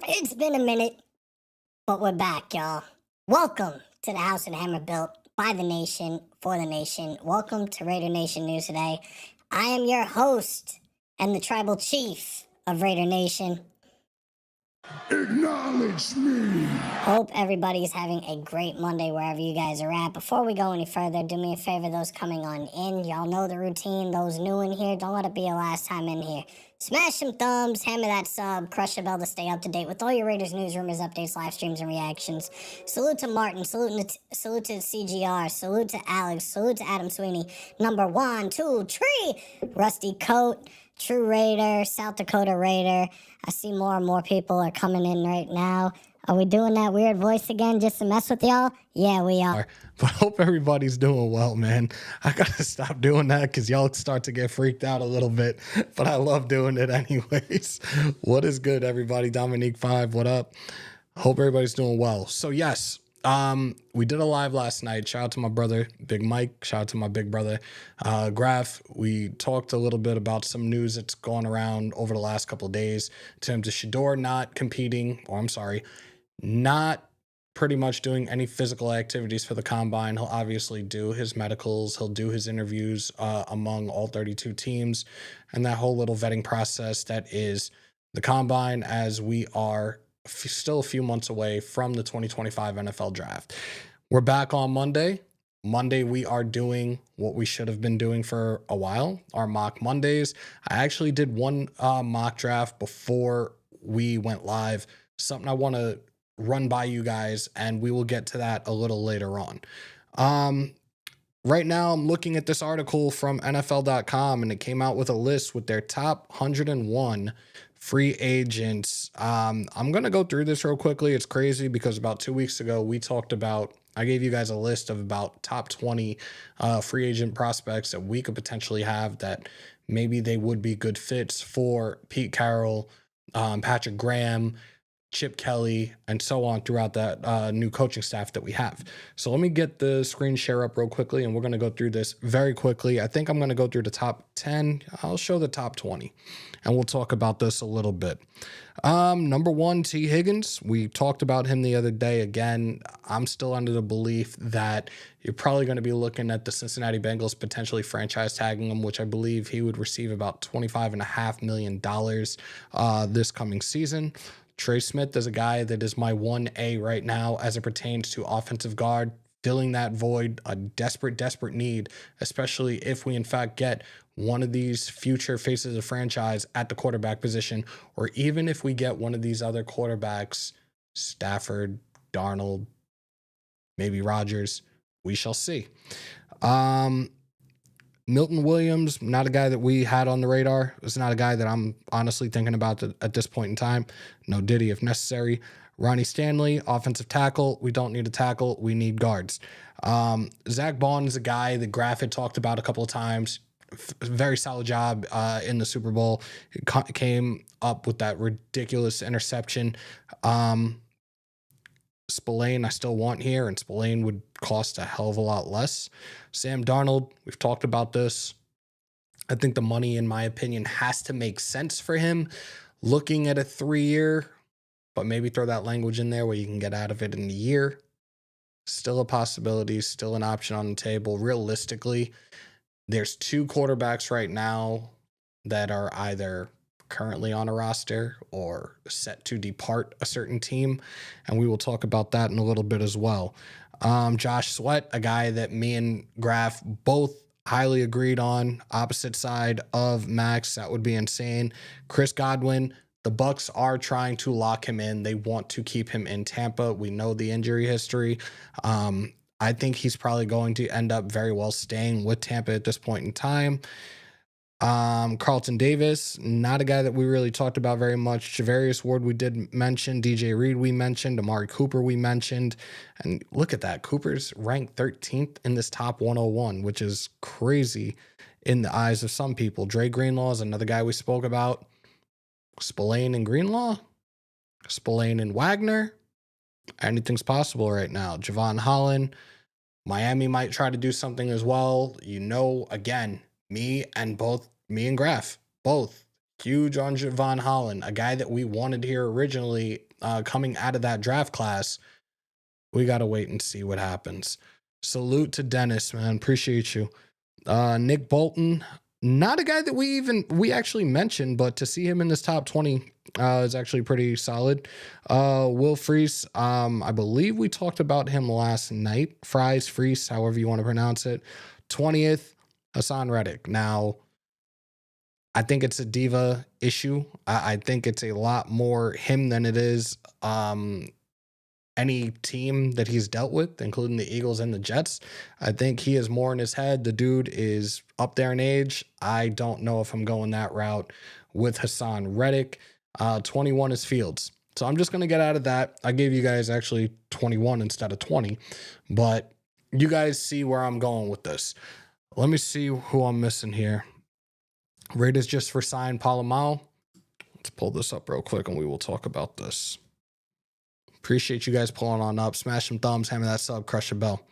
It's been a minute, but we're back, y'all. Welcome to the House and Hammer built by the nation, for the nation. Welcome to Raider Nation News today. I am your host and the tribal chief of Raider Nation. Acknowledge me. Hope everybody's having a great Monday wherever you guys are at. Before we go any further, do me a favor, those coming on in. Y'all know the routine. Those new in here, don't let it be your last time in here. Smash some thumbs, hammer that sub, crush the bell to stay up to date with all your Raiders news, rumors, updates, live streams, and reactions. Salute to Martin, salute to CGR, salute to Alex, salute to Adam Sweeney. Number 1, 2, 3, Rusty Coat, True Raider, South Dakota Raider. I see more and more people are coming in right now. Are we doing that weird voice again just to mess with y'all? Yeah, we are. But I hope everybody's doing well, man. I gotta stop doing that because y'all start to get freaked out a little bit. But I love doing it anyways. What is good, everybody? Dominique 5, what up? Hope everybody's doing well. So yes, we did a live last night. Shout out to my brother, Big Mike. Shout out to my big brother, Graf. We talked a little bit about some news that's gone around over the last couple of days in terms of Shador not competing, or I'm sorry, not pretty much doing any physical activities for the combine. He'll obviously do his medicals. He'll do his interviews among all 32 teams and that whole little vetting process that is the combine, as we are still a few months away from the 2025 NFL draft. We're back on Monday. Monday, we are doing what we should have been doing for a while, our mock Mondays. I actually did one mock draft before we went live, something I want to run by you guys, and we will get to that a little later on. Right now, I'm looking at this article from NFL.com, and it came out with a list with their top 101 free agents. I'm going to go through this real quickly. It's crazy because about 2 weeks ago, I gave you guys a list of about top 20 free agent prospects that we could potentially have that maybe they would be good fits for Pete Carroll, Patrick Graham, Chip Kelly, and so on throughout that new coaching staff that we have. So let me get the screen share up real quickly, and we're going to go through this very quickly. I think I'm going to go through the top 10. I'll show the top 20, and we'll talk about this a little bit. Number 1, T. Higgins. We talked about him the other day. Again, I'm still under the belief that you're probably going to be looking at the Cincinnati Bengals potentially franchise tagging him, which I believe he would receive about $25.5 million this coming season. Trey Smith is a guy that is my 1A right now as it pertains to offensive guard, filling that void, a desperate need, especially if we in fact get one of these future faces of franchise at the quarterback position, or even if we get one of these other quarterbacks, Stafford, Darnold, maybe Rodgers, we shall see. Milton Williams, not a guy that we had on the radar. It's not a guy that I'm honestly thinking about at this point in time. No Diddy if necessary. Ronnie Stanley, offensive tackle. We don't need a tackle. We need guards. Zach Bond is a guy that Graf had talked about a couple of times. Very solid job in the Super Bowl. Came up with that ridiculous interception. Spillane I still want here, and Spillane would cost a hell of a lot less. Sam Darnold, we've talked about this. I think the money, in my opinion, has to make sense for him. Looking at a 3-year, but maybe throw that language in there where you can get out of it in a year. Still a possibility, still an option on the table. Realistically, there's 2 quarterbacks right now that are either currently on a roster or set to depart a certain team, and we will talk about that in a little bit as well. Josh Sweat, a guy that me and Graf both highly agreed on, opposite side of Max. That would be insane. Chris Godwin, the Bucs are trying to lock him in. They want to keep him in Tampa. We know the injury history. I think he's probably going to end up very well staying with Tampa at this point in time. Carlton Davis, not a guy that we really talked about very much. Javarius Ward we did mention. DJ Reed we mentioned. Amari Cooper we mentioned. And look at that. Cooper's ranked 13th in this top 101, which is crazy in the eyes of some people. Dre Greenlaw is another guy we spoke about. Spillane and Greenlaw. Spillane and Wagner. Anything's possible right now. Javon Holland. Miami might try to do something as well. You know, again, me and Graf, both huge on Javon Holland, a guy that we wanted here originally coming out of that draft class. We got to wait and see what happens. Salute to Dennis, man. Appreciate you. Nick Bolton, not a guy that we actually mentioned, but to see him in this top 20 is actually pretty solid. Will Freese, I believe we talked about him last night. Freese, however you want to pronounce it. 20th, Hassan Reddick. Now, I think it's a diva issue. I think it's a lot more him than it is any team that he's dealt with, including the Eagles and the Jets. I think he is more in his head. The dude is up there in age. I don't know if I'm going that route with Hassan Reddick. 21 is Fields. So I'm just going to get out of that. I gave you guys actually 21 instead of 20, but you guys see where I'm going with this. Let me see who I'm missing here. Raiders just for signed Pola-Mao. Let's pull this up real quick and we will talk about this. Appreciate you guys pulling on up. Smash some thumbs, hammer that sub, crush a bell.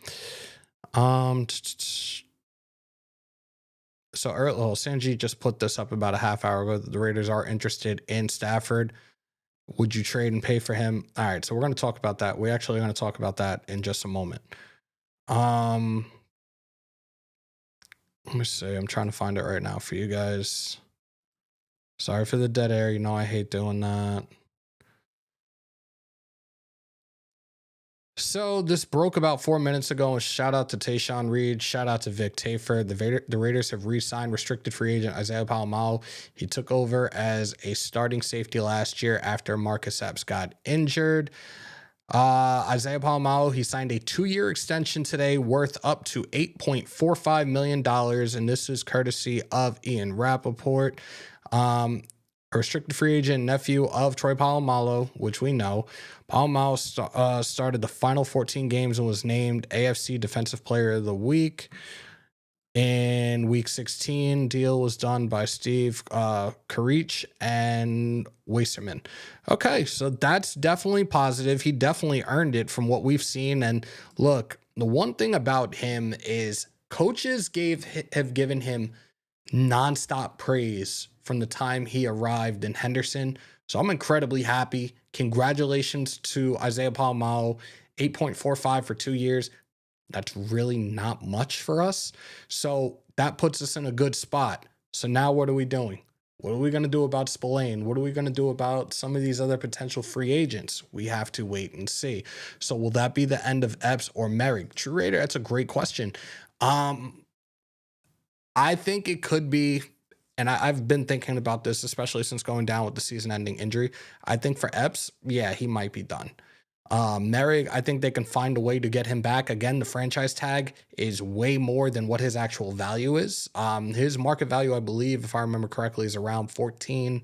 Sanjeet just put this up about a half hour ago. The Raiders are interested in Stafford. Would you trade and pay for him? All right, so we're going to talk about that. We actually are going to talk about that in just a moment. Let me see. I'm trying to find it right now for you guys. Sorry for the dead air. You know I hate doing that. So this broke about 4 minutes ago. Shout out to Tayshaun Reed. Shout out to Vic Tafur. The Raiders have re-signed restricted free agent Isaiah Pola-Mao. He took over as a starting safety last year after Marcus Epps got injured. Isaiah Pola-Mao, he signed a 2-year extension today worth up to $8.45 million. And this is courtesy of Ian Rappaport. A restricted free agent nephew of Troy Polamalu, which we know. Pola-Mao started the final 14 games and was named AFC Defensive Player of the Week. In Week 16, deal was done by Steve Karich and Wasserman. Okay, so that's definitely positive. He definitely earned it from what we've seen. And look, the one thing about him is coaches have given him nonstop praise from the time he arrived in Henderson. So I'm incredibly happy. Congratulations to Isaiah Pola-Mao, 8.45 for 2 years. That's really not much for us. So that puts us in a good spot. So now what are we doing? What are we going to do about Spillane? What are we going to do about some of these other potential free agents? We have to wait and see. So will that be the end of Epps or Merrick? True Raider, that's a great question. I think it could be, and I've been thinking about this, especially since going down with the season-ending injury. I think for Epps, yeah, he might be done. Merrick, I think they can find a way to get him back. Again, the franchise tag is way more than what his actual value is. His market value, I believe, if I remember correctly, is around between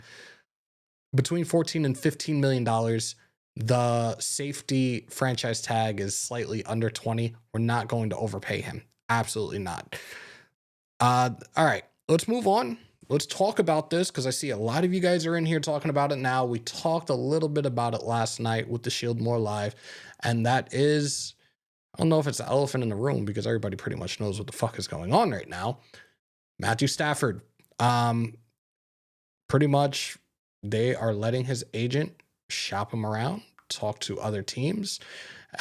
$14 and $15 million. The safety franchise tag is slightly under 20. We're not going to overpay him. Absolutely not. All right, let's move on. Let's talk about this because I see a lot of you guys are in here talking about it now. We talked a little bit about it last night with the Shield More Live, and that is, I don't know if it's the elephant in the room because everybody pretty much knows what the fuck is going on right now. Matthew Stafford. Pretty much they are letting his agent shop him around, talk to other teams,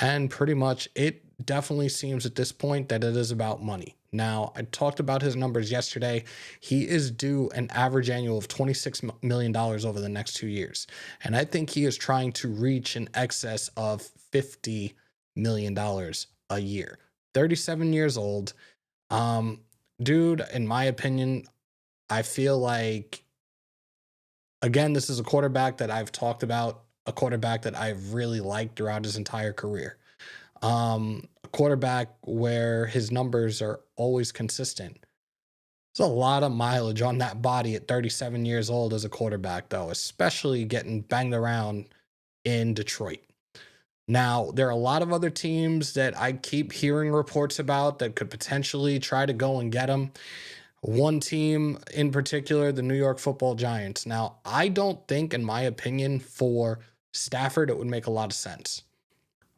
and pretty much it definitely seems at this point that it is about money. Now, I talked about his numbers yesterday. He is due an average annual of $26 million over the next 2 years. And I think he is trying to reach an excess of $50 million a year. 37 years old. Dude, in my opinion, I feel like, again, this is a quarterback that I've talked about, a quarterback that I've really liked throughout his entire career. A quarterback where his numbers are always consistent. There's a lot of mileage on that body at 37 years old as a quarterback, though, especially getting banged around in Detroit. Now, there are a lot of other teams that I keep hearing reports about that could potentially try to go and get him. One team in particular, the New York Football Giants. Now, I don't think, in my opinion, for Stafford, it would make a lot of sense.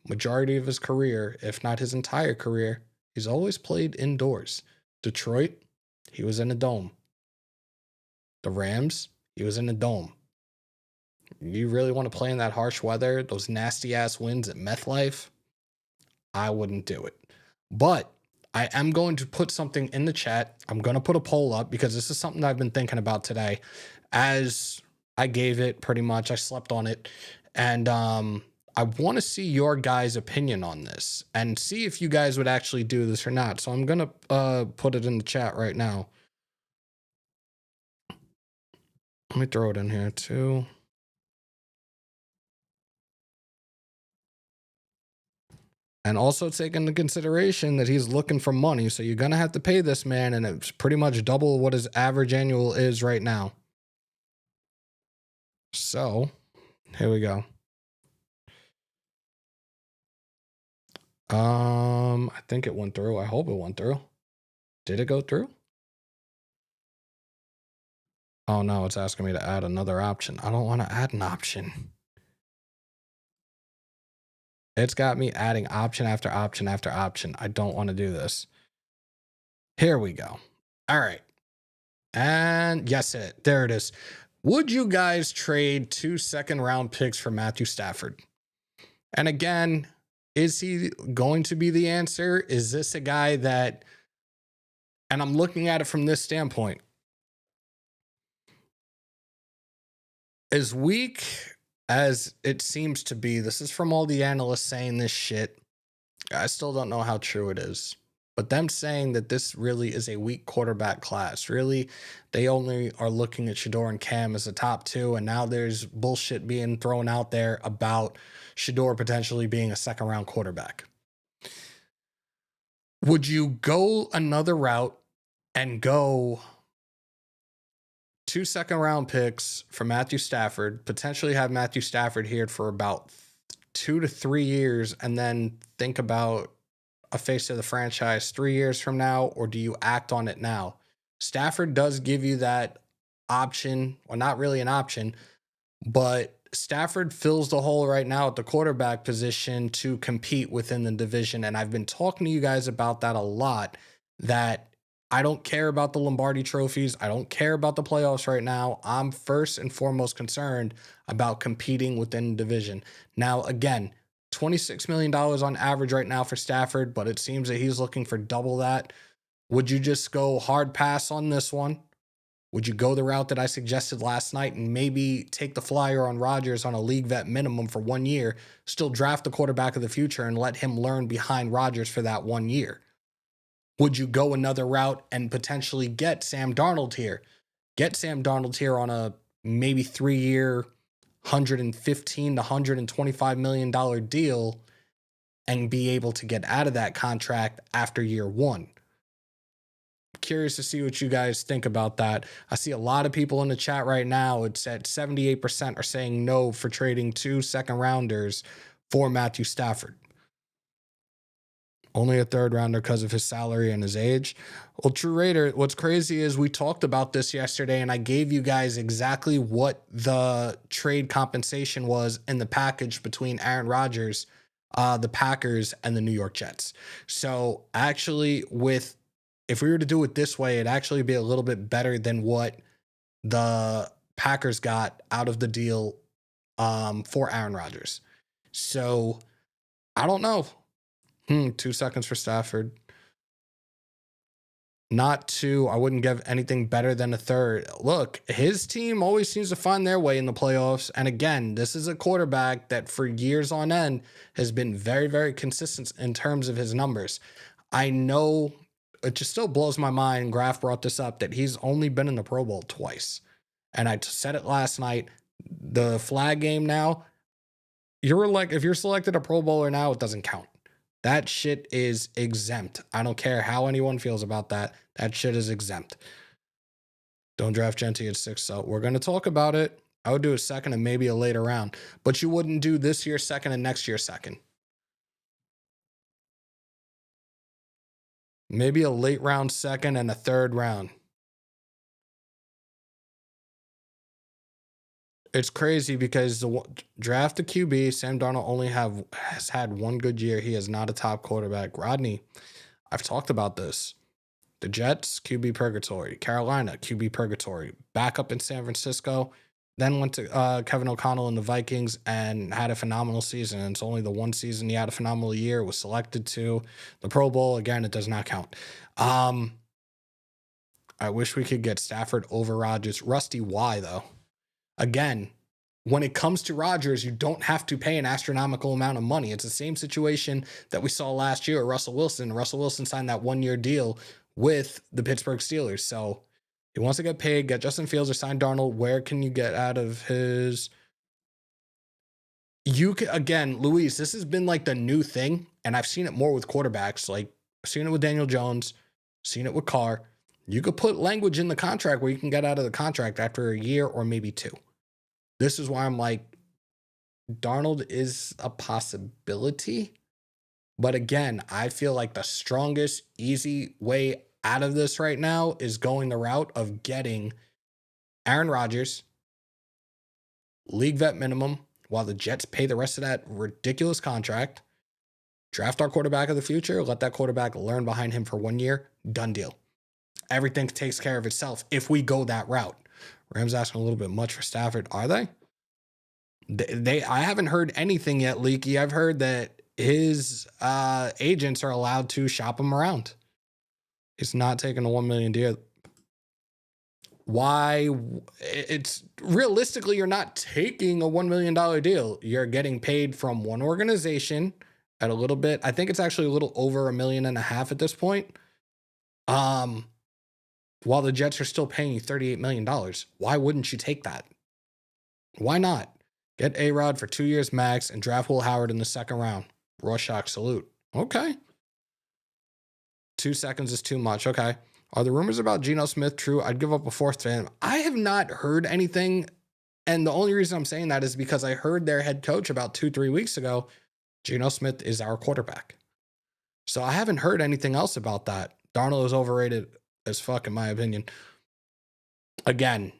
Majority of his career, if not his entire career, he's always played indoors. Detroit, he was in a dome. The Rams, he was in a dome. You really want to play in that harsh weather, those nasty ass winds at MetLife? I wouldn't do it. But I am going to put something in the chat. I'm going to put a poll up because this is something I've been thinking about today. As I gave it pretty much, I slept on it. And I want to see your guys' opinion on this and see if you guys would actually do this or not. So I'm going to put it in the chat right now. Let me throw it in here too. And also take into consideration that he's looking for money. So you're going to have to pay this man, and it's pretty much double what his average annual is right now. So here we go. I think it went through. I hope it went through. Did it go through? Oh no, it's asking me to add another option. I don't want to add an option. It's got me adding option after option after option. I don't want to do this. Here we go. All right. And yes, there it is. Would you guys trade 2 second-round picks for Matthew Stafford? And again, is he going to be the answer? Is this a guy that, and I'm looking at it from this standpoint, as weak as it seems to be, this is from all the analysts saying this shit. I still don't know how true it is. But them saying that this really is a weak quarterback class, really, they only are looking at Shador and Cam as the top two, and now there's bullshit being thrown out there about Shador potentially being a second-round quarterback. Would you go another route and go 2 second-round picks for Matthew Stafford, potentially have Matthew Stafford here for about 2 to 3 years, and then think about a face of the franchise 3 years from now, or do you act on it now? Stafford does give you that option, or not really an option, but Stafford fills the hole right now at the quarterback position to compete within the division. And I've been talking to you guys about that a lot, that I don't care about the Lombardi trophies. I don't care about the playoffs right now. I'm first and foremost concerned about competing within the division. Now, again, $26 million on average right now for Stafford, but it seems that he's looking for double that. Would you just go hard pass on this one? Would you go the route that I suggested last night and maybe take the flyer on Rodgers on a league vet minimum for 1 year, still draft the quarterback of the future and let him learn behind Rodgers for that 1 year? Would you go another route and potentially get Sam Darnold here? Get Sam Darnold here on a maybe 3-year, $115 to $125 million deal and be able to get out of that contract after year 1. Curious to see what you guys think about that. I see a lot of people in the chat right now. It's at 78% are saying no for trading 2 second-rounders for Matthew Stafford. Only a third rounder because of his salary and his age. Well, True Raider, what's crazy is we talked about this yesterday, and I gave you guys exactly what the trade compensation was in the package between Aaron Rodgers, the Packers, and the New York Jets. So actually, if we were to do it this way, it'd actually be a little bit better than what the Packers got out of the deal for Aaron Rodgers. So I don't know. 2 seconds for Stafford. Not 2. I wouldn't give anything better than a third. Look, his team always seems to find their way in the playoffs. And again, this is a quarterback that for years on end has been very, very consistent in terms of his numbers. I know it just still blows my mind. Graf brought this up, that he's only been in the Pro Bowl twice. And I said it last night. The flag game now, if you're selected a Pro Bowler now, it doesn't count. That shit is exempt. I don't care how anyone feels about that. That shit is exempt. Don't draft Genti at 6. So we're going to talk about it. I would do a second and maybe a later round. But you wouldn't do this year's second and next year's second. Maybe a late round second and a third round. It's crazy because the draft the QB, Sam Darnold has had 1 good year. He is not a top quarterback. Rodney, I've talked about this. The Jets, QB purgatory. Carolina, QB purgatory. Backup in San Francisco, then went to Kevin O'Connell and the Vikings and had a phenomenal season. And it's only the one season he had a phenomenal year, was selected to the Pro Bowl. Again, it does not count. I wish we could get Stafford over Rodgers. Rusty, why though? Again, when it comes to Rodgers, you don't have to pay an astronomical amount of money. It's the same situation that we saw last year with Russell Wilson. Russell Wilson signed that 1-year deal with the Pittsburgh Steelers. So he wants to get paid, get Justin Fields or sign Darnold. Where can you get out of his? You can, again, Luis, this has been like the new thing. And I've seen it more with quarterbacks. Like I've seen it with Daniel Jones, seen it with Carr. You could put language in the contract where you can get out of the contract after a year or maybe 2. This is why I'm like, Darnold is a possibility. But again, I feel like the strongest, easy way out of this right now is going the route of getting Aaron Rodgers, league vet minimum, while the Jets pay the rest of that ridiculous contract. Draft our quarterback of the future, let that quarterback learn behind him for 1 year, done deal. Everything takes care of itself if we go that route. Rams asking a little bit much for Stafford. Are they? I haven't heard anything yet, Leaky. I've heard that his agents are allowed to shop him around. He's not taking a $1 million deal. Why? It's realistically, you're not taking a $1 million deal. You're getting paid from one organization at a little bit. I think it's actually a little over $1.5 million at this point. While the Jets are still paying you $38 million. Why wouldn't you take that? Why not? Get A-Rod for 2 years max and draft Will Howard in the second round. Rorschach salute. Okay. 2 seconds is too much. Okay. Are the rumors about Geno Smith true? I'd give up a 4th to him. I have not heard anything. And the only reason I'm saying that is because I heard their head coach about 2-3 weeks ago. Geno Smith is our quarterback. So I haven't heard anything else about that. Darnold is overrated as fuck, in my opinion. Again,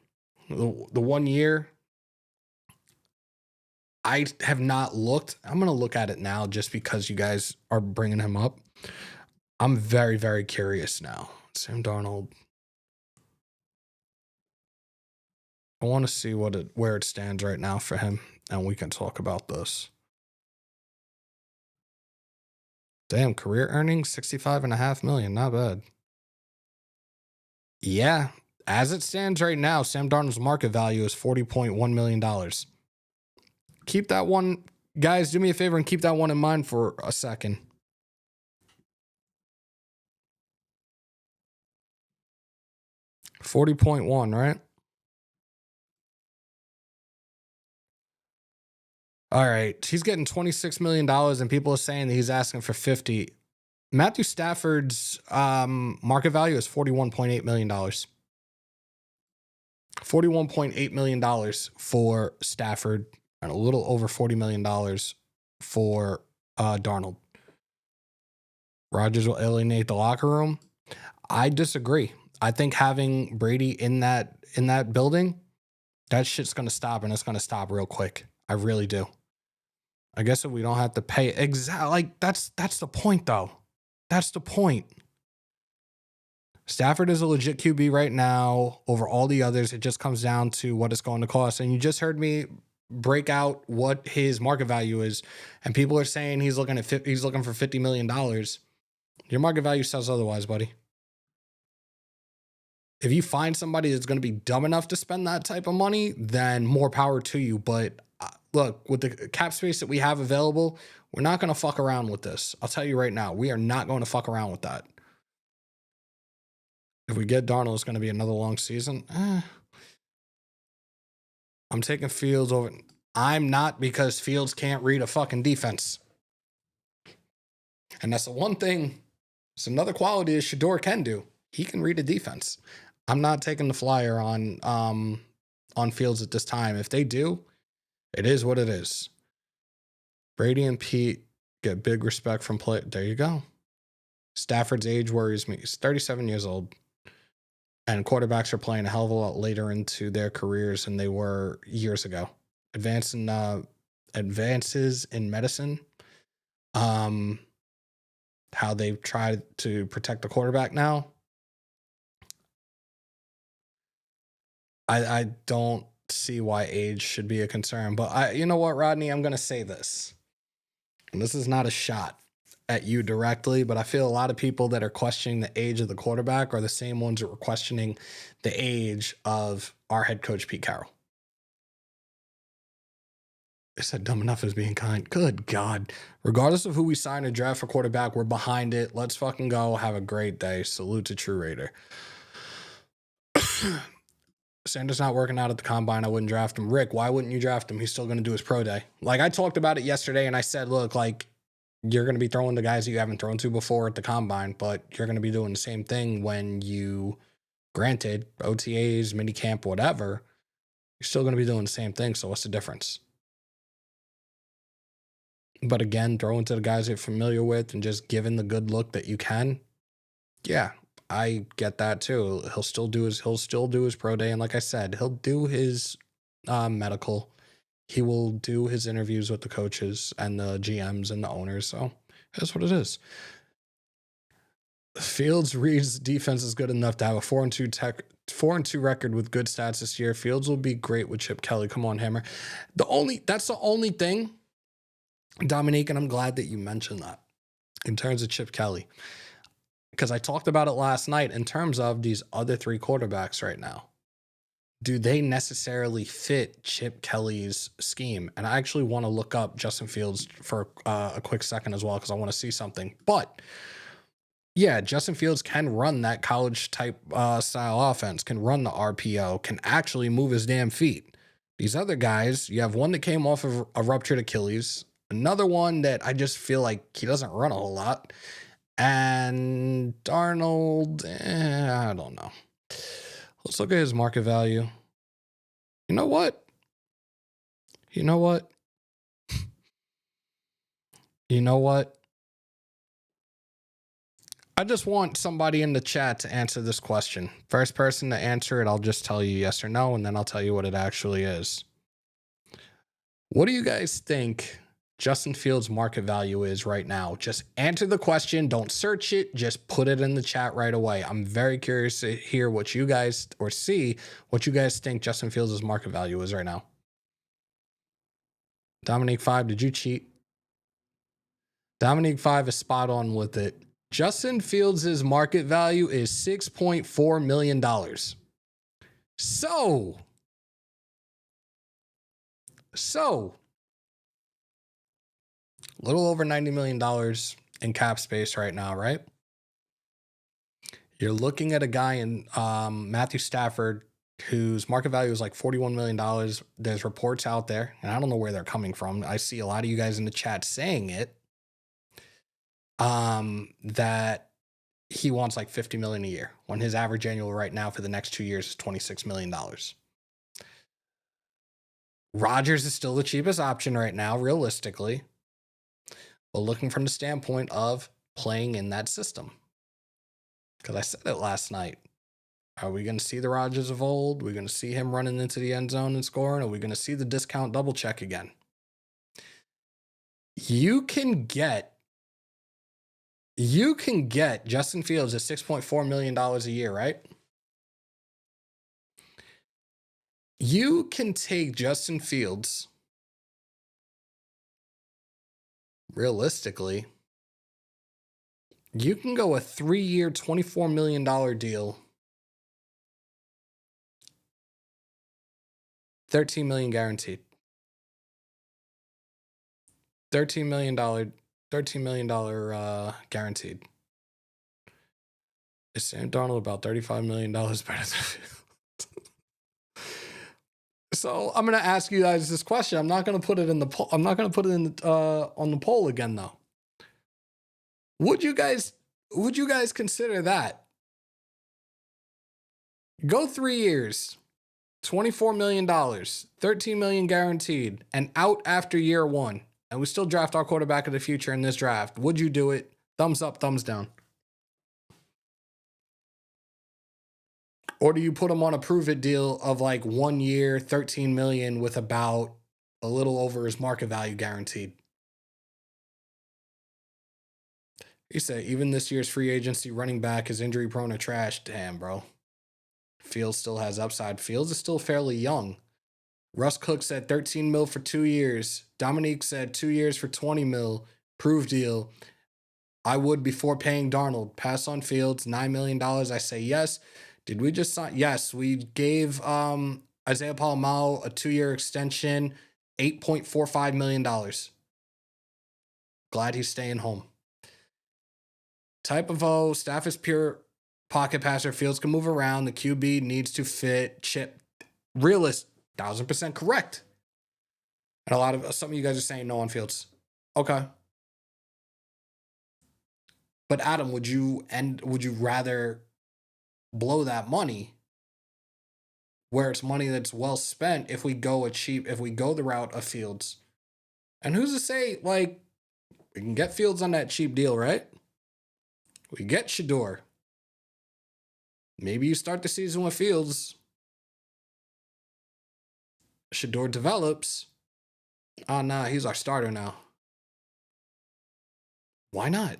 the 1 year, I have not looked. I'm going to look at it now just because you guys are bringing him up. I'm very, very curious now. Sam Darnold. I want to see where it stands right now for him, and we can talk about this. Damn, career earnings, $65.5 million. Not bad. Yeah, as it stands right now, Sam Darnold's market value is $40.1 million. Keep that one, guys, do me a favor and keep that one in mind for a second. $40.1, right? All right, he's getting $26 million, and people are saying that he's asking for 50. Matthew Stafford's market value is $41.8 million. $41.8 million for Stafford, and a little over $40 million for Darnold. Rodgers will alienate the locker room. I disagree. I think having Brady in that building, that shit's gonna stop, and it's gonna stop real quick. I really do. I guess if we don't have to pay exactly, like that's the point though. That's the point. Stafford is a legit QB right now over all the others. It just comes down to what it's going to cost. And you just heard me break out what his market value is, and people are saying he's looking for $50 million. Your market value says otherwise, buddy. If you find somebody that's going to be dumb enough to spend that type of money, then more power to you. But look, with the cap space that we have available, we're not going to fuck around with this. I'll tell you right now, we are not going to fuck around with that. If we get Darnold, it's going to be another long season. I'm taking Fields over. I'm not, because Fields can't read a fucking defense. And that's the one thing. It's another quality that Shador can do. He can read a defense. I'm not taking the flyer on Fields at this time. If they do, it is what it is. Brady and Pete get big respect from play. There you go. Stafford's age worries me. He's 37 years old. And quarterbacks are playing a hell of a lot later into their careers than they were years ago. Advances in medicine. How they've tried to protect the quarterback now. I don't see why age should be a concern. But you know what, Rodney? I'm going to say this. And this is not a shot at you directly, but I feel a lot of people that are questioning the age of the quarterback are the same ones that were questioning the age of our head coach, Pete Carroll. I said dumb enough as being kind. Good God. Regardless of who we sign or draft for quarterback, we're behind it. Let's fucking go. Have a great day. Salute to True Raider. Sanders not working out at the combine. I wouldn't draft him. Rick, why wouldn't you draft him? He's still going to do his pro day. Like, I talked about it yesterday and I said, look, like, you're going to be throwing the guys that you haven't thrown to before at the combine, but you're going to be doing the same thing when you, granted, OTAs, mini camp, whatever, you're still going to be doing the same thing. So what's the difference? But again, throwing to the guys you're familiar with and just giving the good look that you can. Yeah, I get that too. He'll still do his pro day. And like I said, he'll do his medical. He will do his interviews with the coaches and the GMs and the owners. So that's what it is. Fields Reed's defense is good enough to have a 4-2 record with good stats this year. Fields will be great with Chip Kelly. Come on, Hammer. That's the only thing, Dominique, and I'm glad that you mentioned that in terms of Chip Kelly, because I talked about it last night in terms of these other three quarterbacks right now. Do they necessarily fit Chip Kelly's scheme? And I actually want to look up Justin Fields for a quick second as well, because I want to see something. But yeah, Justin Fields can run that college type style offense, can run the RPO, can actually move his damn feet. These other guys, you have one that came off of a ruptured Achilles, another one that I just feel like he doesn't run a whole lot. And Darnold, I don't know. Let's look at his market value. You know what? You know what? You know what? I just want somebody in the chat to answer this question. First person to answer it, I'll just tell you yes or no, and then I'll tell you what it actually is. What do you guys think Justin Fields' market value is right now? Just answer the question. Don't search it. Just put it in the chat right away. I'm very curious to hear what you guys, or see what you guys think Justin Fields' market value is right now. Dominique 5, did you cheat? Dominique 5 is spot on with it. Justin Fields' market value is $6.4 million. So, a little over $90 million in cap space right now, right? You're looking at a guy in Matthew Stafford, whose market value is like $41 million. There's reports out there, and I don't know where they're coming from. I see a lot of you guys in the chat saying it, that he wants like $50 million a year when his average annual right now for the next 2 years is $26 million. Rodgers is still the cheapest option right now, realistically, but looking from the standpoint of playing in that system. Because I said it last night. Are we going to see the Rodgers of old? Are we going to see him running into the end zone and scoring? Are we going to see the discount double check again? You can get Justin Fields at $6.4 million a year, right? You can take Justin Fields, realistically, you can go a 3-year, $24 million deal, $13 million guaranteed. $13 million guaranteed. Is Sam Darnold about $35 million better than Fields? So I'm gonna ask you guys this question. I'm not gonna put it in the poll. I'm not gonna put it in on the poll again, though. Would you guys consider that? Go 3 years, $24 million, $13 million guaranteed, and out after year 1, and we still draft our quarterback of the future in this draft. Would you do it? Thumbs up, thumbs down. Or do you put him on a prove it deal of like 1 year, $13 million with about a little over his market value guaranteed? He said, even this year's free agency running back is injury prone or trash. Damn, bro. Fields still has upside. Fields is still fairly young. Russ Cook said 13 mil for 2 years. Dominique said 2 years for 20 mil. Proof deal. I would before paying Darnold. Pass on Fields, $9 million. I say yes. Did we just sign? Yes, we gave Isaiah Pola-Mao a 2-year extension, $8.45 million. Glad he's staying home. Type of O, staff is pure pocket passer. Fields can move around. The QB needs to fit. Chip. Realist, 1000% correct. And some of you guys are saying no on Fields. Okay. But Adam, would you rather blow that money where it's money that's well spent if we go the route of Fields? And who's to say, like, we can get Fields on that cheap deal, right? We get Shador. Maybe you start the season with Fields. Shador develops. Oh, nah, he's our starter now. Why not?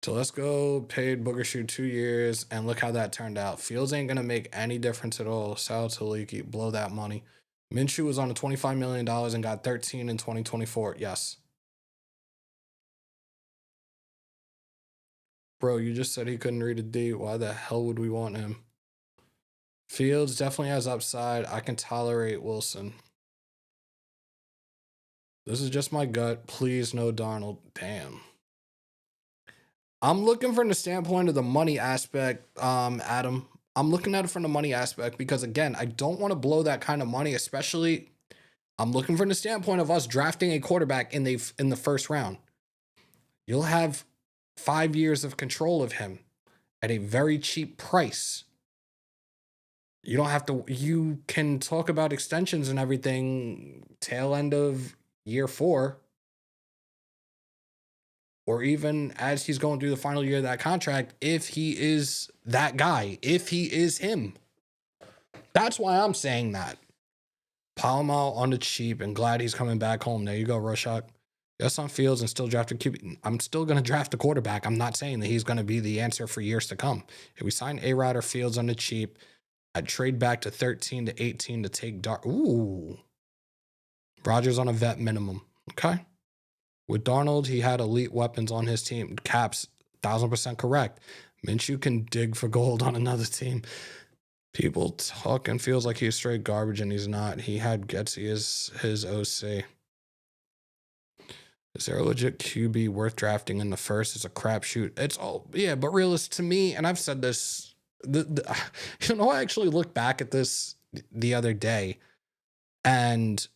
So let's go paid Booger Shoe 2 years, and look how that turned out. Fields ain't going to make any difference at all. Sal Taliki, blow that money. Minshew was on a $25 million and got 13 in 2024. Yes. Bro, you just said he couldn't read a D. Why the hell would we want him? Fields definitely has upside. I can tolerate Wilson. This is just my gut. Please, no Darnold. Damn. I'm looking from the standpoint of the money aspect, Adam. I'm looking at it from the money aspect because, again, I don't want to blow that kind of money, especially I'm looking from the standpoint of us drafting a quarterback in the first round. You'll have 5 years of control of him at a very cheap price. You can talk about extensions and everything tail end of year 4. Or even as he's going through the final year of that contract, if he is that guy, if he is him. That's why I'm saying that. Pola-Mao on the cheap, and glad he's coming back home. There you go, Rorschach. Yes, on Fields and still draft a QB. I'm still going to draft a quarterback. I'm not saying that he's going to be the answer for years to come. If we sign A-Rod or Fields on the cheap, I'd trade back to 13 to 18 to take Ooh. Rodgers on a vet minimum. Okay. With Darnold, he had elite weapons on his team. Caps, 1000% correct. Minshew can dig for gold on another team. People talking feels like he's straight garbage, and he's not. He had Getsy as his OC. Is there a legit QB worth drafting in the first? It's a crapshoot. It's all, yeah, but realist to me, and I've said this, I actually looked back at this the other day, and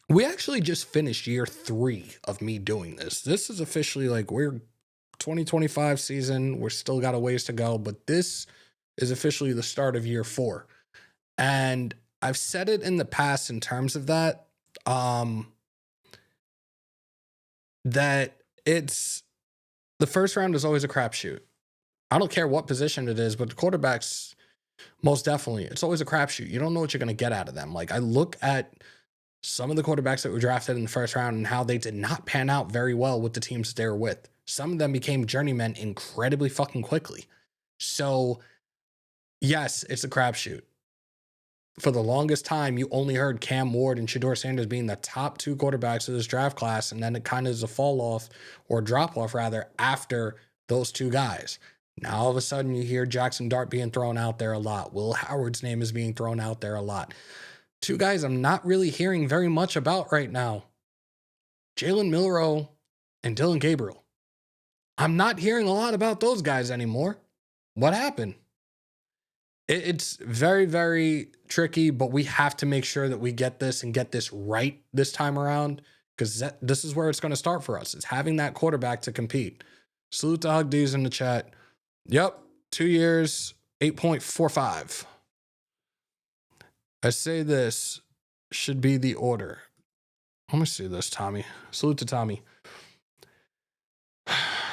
we actually just finished year 3 of me doing this. This is officially like we're 2025 season. We're still got a ways to go, but this is officially the start of year 4. And I've said it in the past in terms of that, that it's the first round is always a crapshoot. I don't care what position it is, but the quarterbacks, most definitely, it's always a crapshoot. You don't know what you're going to get out of them. Like, I look at some of the quarterbacks that were drafted in the first round and how they did not pan out very well with the teams that they were with. Some of them became journeymen incredibly fucking quickly. So, yes, it's a crapshoot. For the longest time, you only heard Cam Ward and Shador Sanders being the top 2 quarterbacks of this draft class, and then it kind of is a fall off, or drop off rather, after those 2 guys. Now, all of a sudden, you hear Jackson Dart being thrown out there a lot. Will Howard's name is being thrown out there a lot. 2 guys I'm not really hearing very much about right now. Jalen Milroe and Dylan Gabriel. I'm not hearing a lot about those guys anymore. What happened? It's very, very tricky, but we have to make sure that we get this and get this right this time around, because this is where it's going to start for us. It's having that quarterback to compete. Salute to Hug D's in the chat. Yep, 2 years, 8.45. I say this should be the order. Let me see this, Tommy. Salute to Tommy.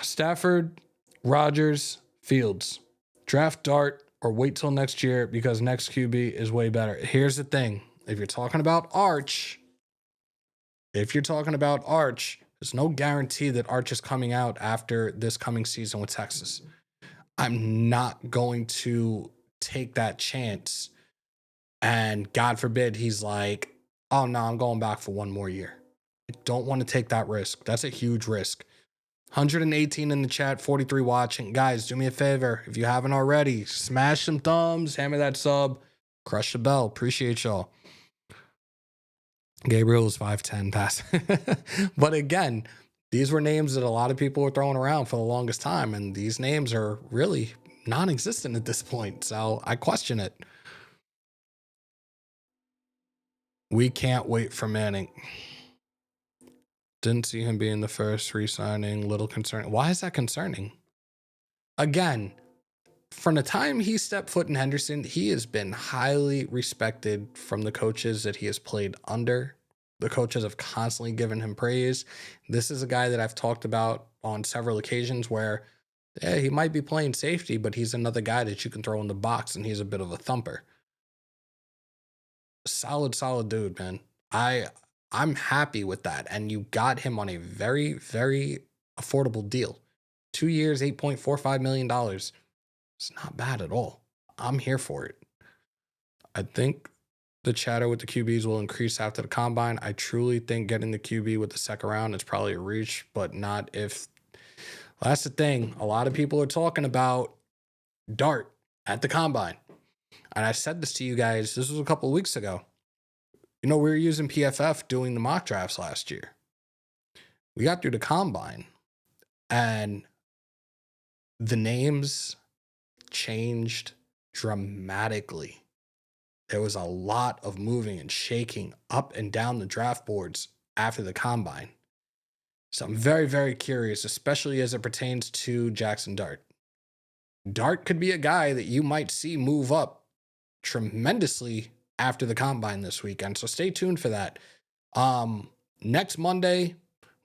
Stafford, Rodgers, Fields. Draft Dart or wait till next year because next QB is way better. Here's the thing. If you're talking about Arch, there's no guarantee that Arch is coming out after this coming season with Texas. I'm not going to take that chance And God forbid he's like, oh no, I'm going back for one more year. I don't want to take that risk. That's a huge risk. 118 in the chat, 43 watching. Guys, do me a favor. If you haven't already, smash some thumbs, hammer that sub, crush the bell. Appreciate y'all. Gabriel is 5'10 pass. But again, these were names that a lot of people were throwing around for the longest time. And these names are really non-existent at this point. So I question it. We can't wait for Manning. Didn't see him being the first re-signing. Little concerning. Why is that concerning? Again, from the time he stepped foot in Henderson, he has been highly respected from the coaches that he has played under. The coaches have constantly given him praise. This is a guy that I've talked about on several occasions where, yeah, he might be playing safety, but he's another guy that you can throw in the box, and he's a bit of a thumper. Solid dude, man. I'm happy with that. And you got him on a very, very affordable deal. 2 years, $8.45 million. It's not bad at all. I'm here for it. I think the chatter with the QBs will increase after the combine. I truly think getting the QB with the second round is probably a reach, but not if. Well, that's the thing. A lot of people are talking about Dart at the combine. And I said this to you guys, this was a couple of weeks ago. You know, we were using PFF doing the mock drafts last year. We got through the combine and the names changed dramatically. There was a lot of moving and shaking up and down the draft boards after the combine. So I'm very, very curious, especially as it pertains to Jackson Dart. Dart could be a guy that you might see move up tremendously after the combine this weekend. So stay tuned for that. Next Monday,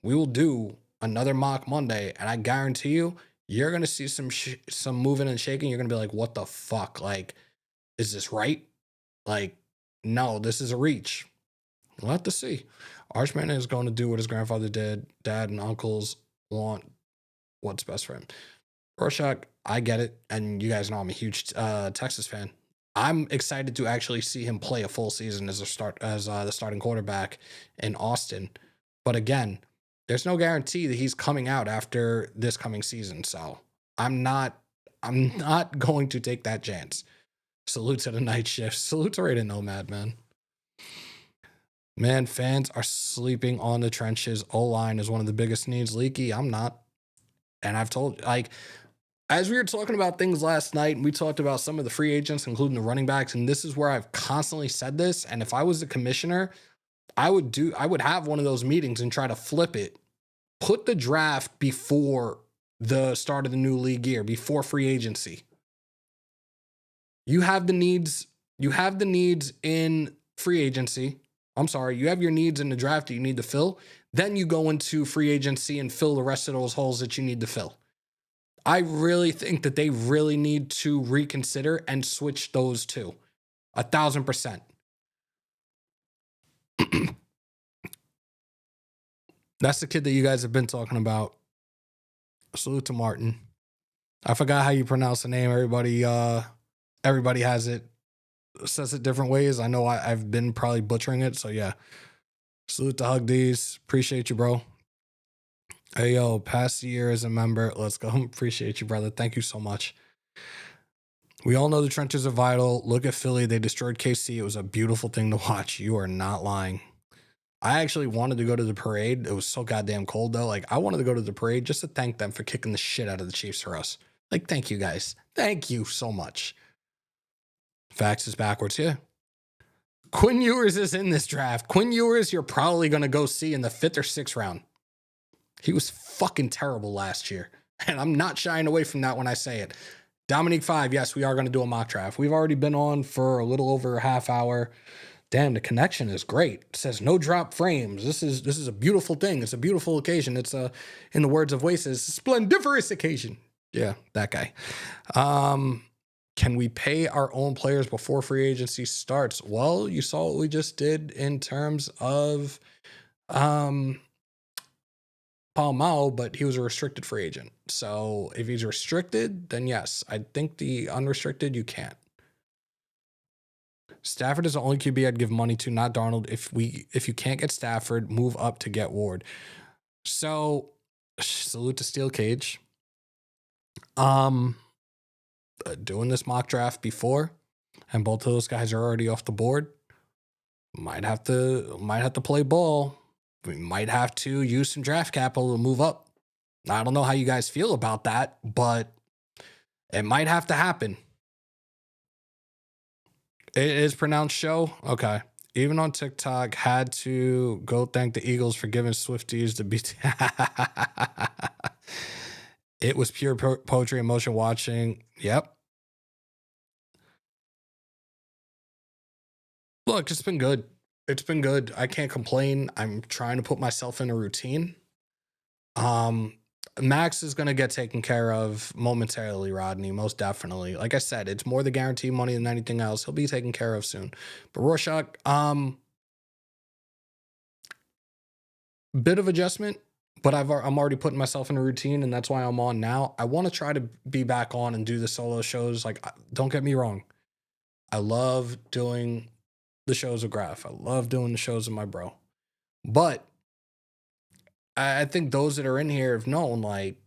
we will do another mock Monday, and I guarantee you, you're going to see some moving and shaking. You're going to be like, what the fuck? Like, is this right? Like, no, this is a reach. We'll have to see. Archman is going to do what his grandfather did. Dad and uncles want what's best for him. Rorschach, I get it. And you guys know I'm a huge Texas fan. I'm excited to actually see him play a full season as the starting quarterback in Austin. But again, there's no guarantee that he's coming out after this coming season. So I'm not going to take that chance. Salute to the night shift. Salute to Raiden Nomad, man. Man, fans are sleeping on the trenches. O-line is one of the biggest needs. Leaky, I'm not. And I've told, like, as we were talking about things last night, and we talked about some of the free agents, including the running backs, and this is where I've constantly said this. And if I was the commissioner, I would have one of those meetings and try to flip it. Put the draft before the start of the new league year, before free agency. You have the needs in free agency. I'm sorry, you have your needs in the draft that you need to fill. Then you go into free agency and fill the rest of those holes that you need to fill. I really think that they really need to reconsider and switch those two. 1,000%. That's the kid that you guys have been talking about. Salute to Martin. I forgot how you pronounce the name. Everybody has it, says it different ways. I know I've been probably butchering it. So yeah. Salute to Hug D's. Appreciate you, bro. Hey, yo, past year as a member. Let's go. Appreciate you, brother. Thank you so much. We all know the trenches are vital. Look at Philly. They destroyed KC. It was a beautiful thing to watch. You are not lying. I actually wanted to go to the parade. It was so goddamn cold, though. Like, I wanted to go to the parade just to thank them for kicking the shit out of the Chiefs for us. Like, thank you, guys. Thank you so much. Facts is backwards, yeah. Quinn Ewers is in this draft. Quinn Ewers, you're probably going to go see in the 5th or 6th round. He was fucking terrible last year. And I'm not shying away from that when I say it. Dominique 5, yes, we are going to do a mock draft. We've already been on for a little over a half hour. Damn, the connection is great. It says no drop frames. This is a beautiful thing. It's a beautiful occasion. It's in the words of Oasis, splendiferous occasion. Yeah, that guy. Can we pay our own players before free agency starts? Well, you saw what we just did in terms of Pola-Mao, but he was a restricted free agent. So if he's restricted, then yes. I think the unrestricted, you can't. Stafford is the only QB I'd give money to, not Darnold. If you can't get Stafford, move up to get Ward. So salute to Steel Cage. Doing this mock draft before, and both of those guys are already off the board. Might have to play ball. We might have to use some draft capital to move up. I don't know how you guys feel about that, but it might have to happen. It is pronounced show. Okay. Even on TikTok, had to go thank the Eagles for giving Swifties the beat. It was pure poetry emotion watching. Yep. Look, it's been good. It's been good. I can't complain. I'm trying to put myself in a routine. Max is going to get taken care of momentarily, Rodney, most definitely. Like I said, it's more the guaranteed money than anything else. He'll be taken care of soon. But Rorschach, bit of adjustment, but I'm already putting myself in a routine, and that's why I'm on now. I want to try to be back on and do the solo shows. Like, don't get me wrong. I love doing the shows with Graph. I love doing the shows with my bro. But I think those that are in here have known, like,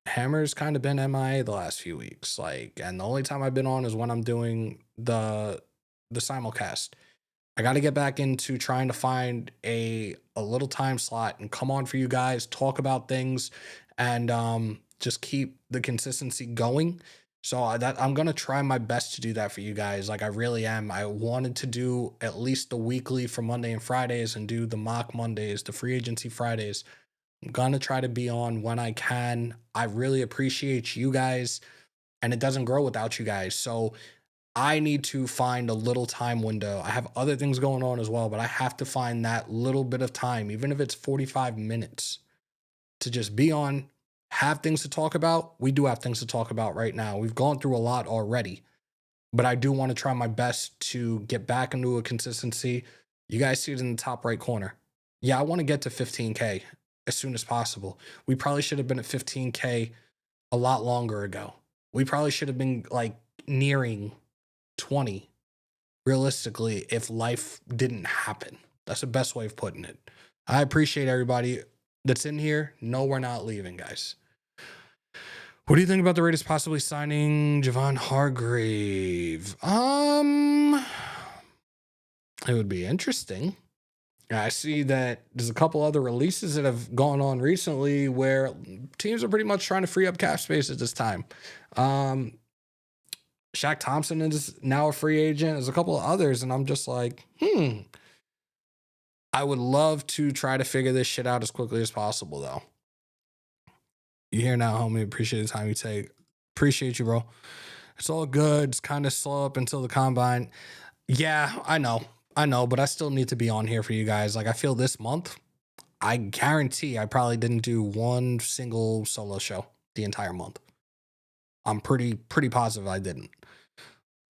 Hammer's kind of been MIA the last few weeks. Like, and the only time I've been on is when I'm doing the simulcast. I got to get back into trying to find a little time slot and come on for you guys, talk about things, and just keep the consistency going. So I'm going to try my best to do that for you guys. Like, I really am. I wanted to do at least the weekly for Monday and Fridays and do the mock Mondays, the free agency Fridays. I'm going to try to be on when I can. I really appreciate you guys, and it doesn't grow without you guys. So I need to find a little time window. I have other things going on as well, but I have to find that little bit of time, even if it's 45 minutes, to just be on, have things to talk about. We do have things to talk about right now. We've gone through a lot already, but I do want to try my best to get back into a consistency. You guys see it in the top right corner. Yeah, I want to get to 15K as soon as possible. We probably should have been at 15K a lot longer ago. We probably should have been like nearing 20 realistically if life didn't happen. That's the best way of putting it. I appreciate everybody that's in here. No, we're not leaving, guys. What do you think about the Raiders possibly signing Javon Hargrave? It would be interesting. I see that there's a couple other releases that have gone on recently where teams are pretty much trying to free up cap space at this time. Shaq Thompson is now a free agent. There's a couple of others, and I'm just like, I would love to try to figure this shit out as quickly as possible, though. You hear now, homie. Appreciate the time you take. Appreciate you, bro. It's all good. It's kind of slow up until the combine. Yeah, I know, but I still need to be on here for you guys. Like, I feel this month, I guarantee I probably didn't do one single solo show the entire month. I'm pretty positive I didn't.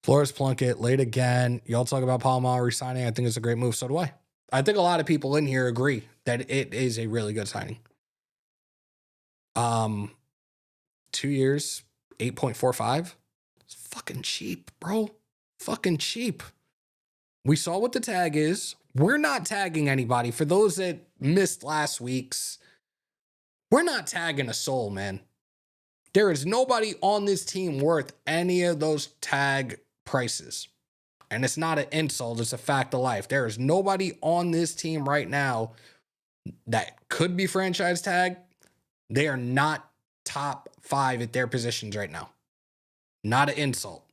Flores Plunkett, late again. Y'all talk about Pola-Mao resigning. I think it's a great move. So do I. I think a lot of people in here agree that it is a really good signing. 2 years, 8.45. It's fucking cheap, bro. Fucking cheap. We saw what the tag is. We're not tagging anybody. For those that missed last week's, we're not tagging a soul, man. There is nobody on this team worth any of those tag prices. And it's not an insult, it's a fact of life. There is nobody on this team right now that could be franchise tag. They are not top 5 at their positions right now. Not an insult.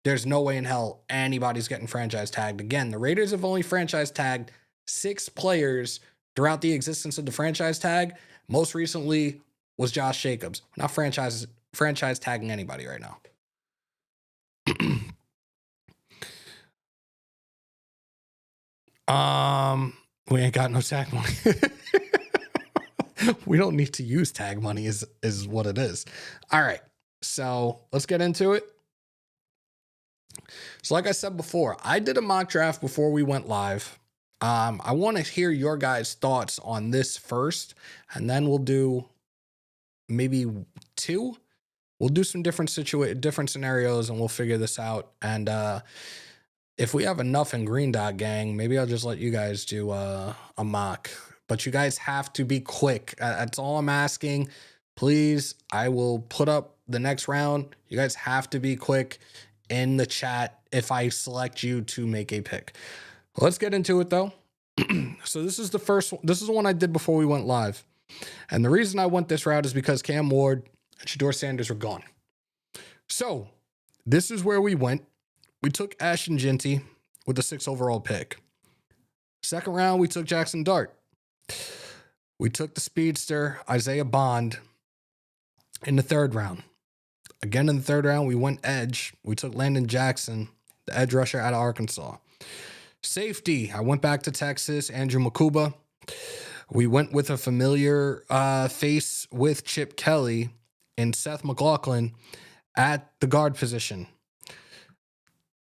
There's no way in hell anybody's getting franchise tagged. Again, the Raiders have only franchise tagged 6 players throughout the existence of the franchise tag. Most recently was Josh Jacobs. We're not franchise tagging anybody right now. We ain't got no tag money. We don't need to use tag money is what it is. All right. So let's get into it. So like I said before, I did a mock draft before we went live. I want to hear your guys' thoughts on this first, and then we'll do maybe 2. We'll do some different scenarios, and we'll figure this out. And If we have enough in Green Dot Gang, maybe I'll just let you guys do a mock. But you guys have to be quick. That's all I'm asking. Please, I will put up the next round. You guys have to be quick in the chat if I select you to make a pick. Let's get into it though. So this is the first one. This is the one I did before we went live. And the reason I went this route is because Cam Ward and Shador Sanders were gone. So this is where we went. We took Ashton Ginty with the 6th overall pick. Second round, we took Jackson Dart. We took the speedster, Isaiah Bond, in the 3rd round. Again, in the 3rd round, we went edge. We took Landon Jackson, the edge rusher out of Arkansas. Safety, I went back to Texas, Andrew Makuba. We went with a familiar face with Chip Kelly and Seth McLaughlin at the guard position.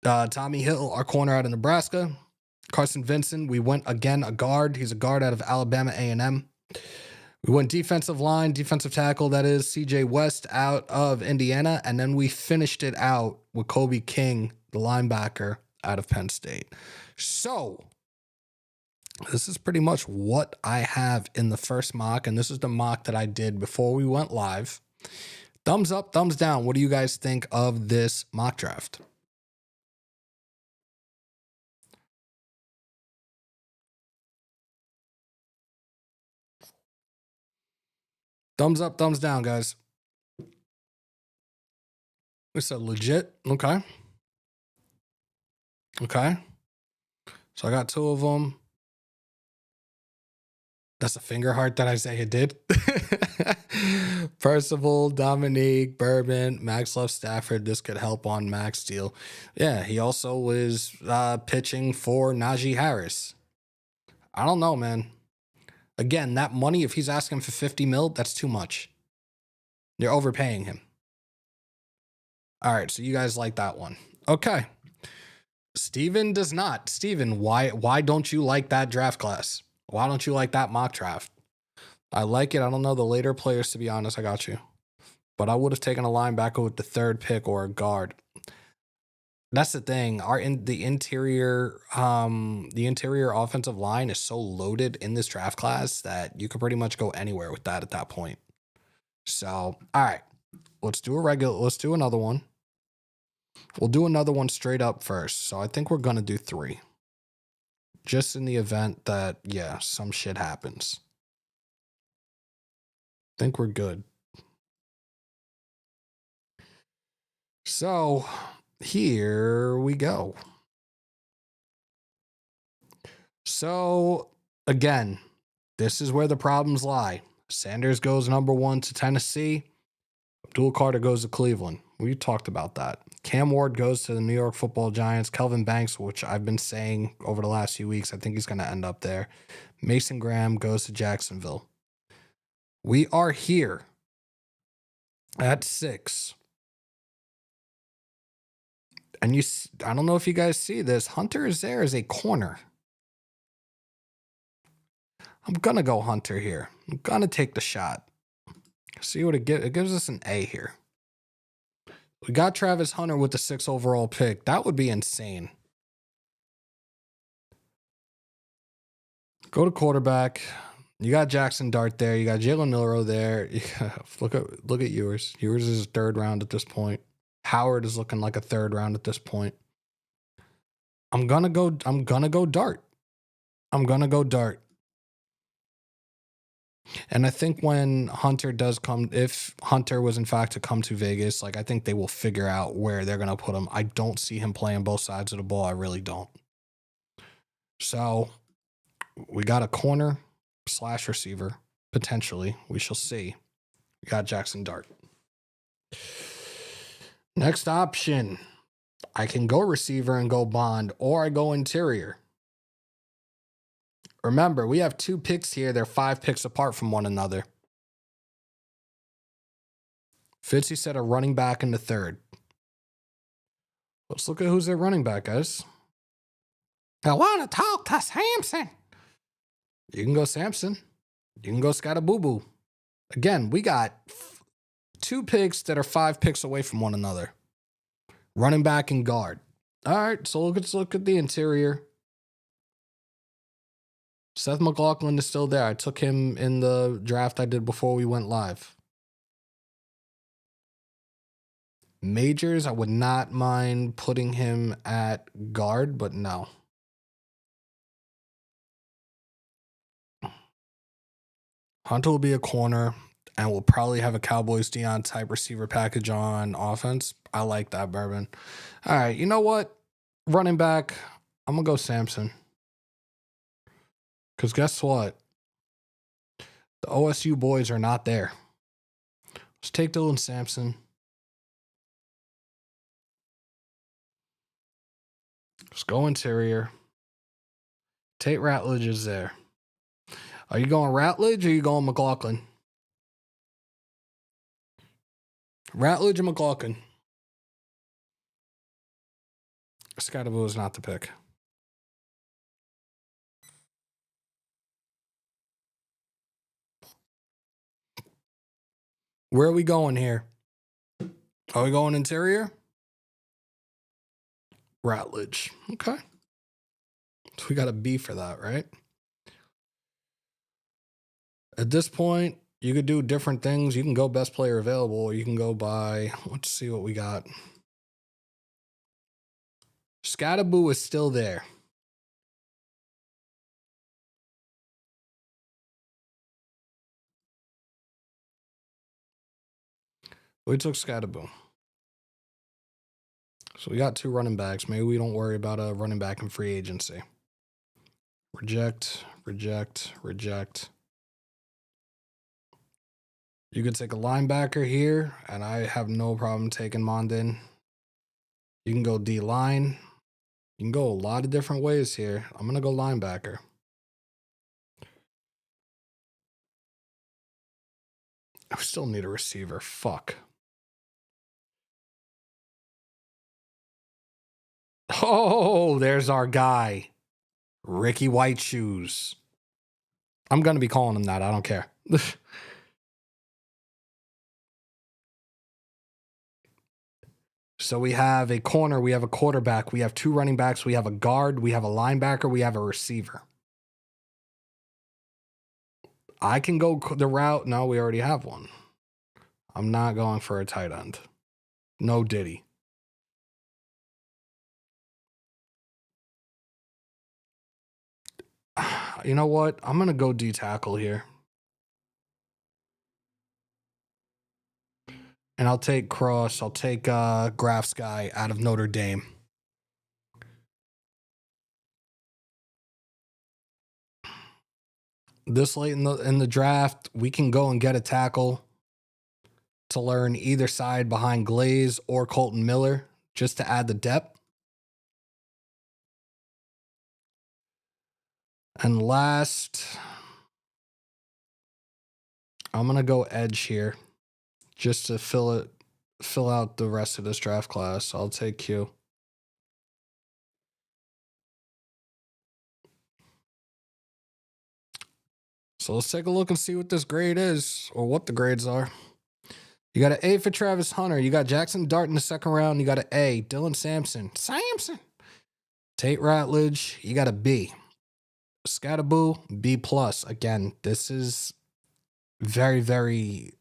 Tommy Hill, our corner out of Nebraska. Carson Vincent, we went again a guard. He's a guard out of Alabama A&M. We went defensive line, defensive tackle, that is CJ West out of Indiana. And then we finished it out with Kobe King, the linebacker out of Penn State. So this is pretty much what I have in the first mock. And this is the mock that I did before we went live. Thumbs up, thumbs down. What do you guys think of this mock draft? Thumbs up, thumbs down, guys. We said legit. Okay. Okay. So I got 2 of them. That's a finger heart that Isaiah did. Percival, Dominique, Bourbon, Max Love Stafford. This could help on Max deal. Yeah, he also was pitching for Najee Harris. I don't know, man. Again, that money, if he's asking for 50 mil, that's too much. They're overpaying him. All right, so you guys like that one. Okay. Steven does not. Steven, why don't you like that draft class? Why don't you like that mock draft? I like it. I don't know the later players, to be honest. I got you. But I would have taken a linebacker with the 3rd pick or a guard. That's the thing. The interior offensive line is so loaded in this draft class that you could pretty much go anywhere with that at that point. So, all right. Let's do another one. We'll do another one straight up first. So I think we're going to do 3. Just in the event that, yeah, some shit happens. I think we're good. So here we go. So again, this is where the problems lie. Sanders goes number 1 to Tennessee. Abdul Carter goes to Cleveland. We talked about that. Cam Ward goes to the New York Football Giants. Kelvin Banks, which I've been saying over the last few weeks, I think he's going to end up there. Mason Graham goes to Jacksonville. We are here at 6. And I don't know if you guys see this. Hunter is there as a corner. I'm going to go Hunter here. I'm going to take the shot. See what it gives. It gives us an A here. We got Travis Hunter with the 6th overall pick. That would be insane. Go to quarterback. You got Jackson Dart there. You got Jalen Milroe there. Look at Ewers. Ewers is 3rd round at this point. Howard is looking like a 3rd round at this point. I'm gonna go Dart. I'm gonna go Dart. And I think when Hunter does come, if Hunter was in fact to come to Vegas, like I think they will figure out where they're going to put him. I don't see him playing both sides of the ball. I really don't. So we got a corner / receiver, potentially. We shall see. We got Jackson Dart. Next option. I can go receiver and go Bond, or I go interior. Remember, we have 2 picks here. They're 5 picks apart from one another. Fitzy said a running back in the 3rd. Let's look at who's their running back, guys. I want to talk to Samson. You can go Samson. You can go Scattaboo. Again, we got 2 picks that are 5 picks away from one another. Running back and guard. All right, so let's look at the interior. Seth McLaughlin is still there. I took him in the draft I did before we went live. Majors, I would not mind putting him at guard, but no. Hunter will be a corner, and we'll probably have a Cowboys Dion type receiver package on offense. I like that, Bourbon. All right, you know what? Running back, I'm going to go Samson. Because guess what? The OSU boys are not there. Let's take Dylan Sampson. Let's go interior. Tate Ratledge is there. Are you going Ratledge or are you going McLaughlin? Ratledge and McLaughlin. Scottaboo is not the pick. Where are we going here? Are we going interior? Ratledge. Okay. So we got a B for that, right? At this point, you could do different things. You can go best player available, or you can go by, let's see what we got. Scottaboo is still there. We took Scottaboo. So we got 2 running backs. Maybe we don't worry about a running back in free agency. Reject, reject, reject. You could take a linebacker here, and I have no problem taking Mondin. You can go D-line. You can go a lot of different ways here. I'm going to go linebacker. I still need a receiver. Fuck. Oh, there's our guy. Ricky White Shoes. I'm going to be calling him that. I don't care. So we have a corner, we have a quarterback, we have 2 running backs, we have a guard, we have a linebacker, we have a receiver. I can go the route. No, we already have one. I'm not going for a tight end. No Diddy. You know what? I'm going to go D-tackle here. And I'll take Cross. I'll take Graf's guy out of Notre Dame. This late in the draft, we can go and get a tackle to learn either side behind Glaze or Colton Miller just to add the depth. And last, I'm going to go edge here just to fill out the rest of this draft class. I'll take Q. So let's take a look and see what this grade is, or what the grades are. You got an A for Travis Hunter. You got Jackson Dart in the second round. You got an A. Dylan Sampson. Tate Ratledge. You got a B. Scottaboo, B+. Again, this is very, very...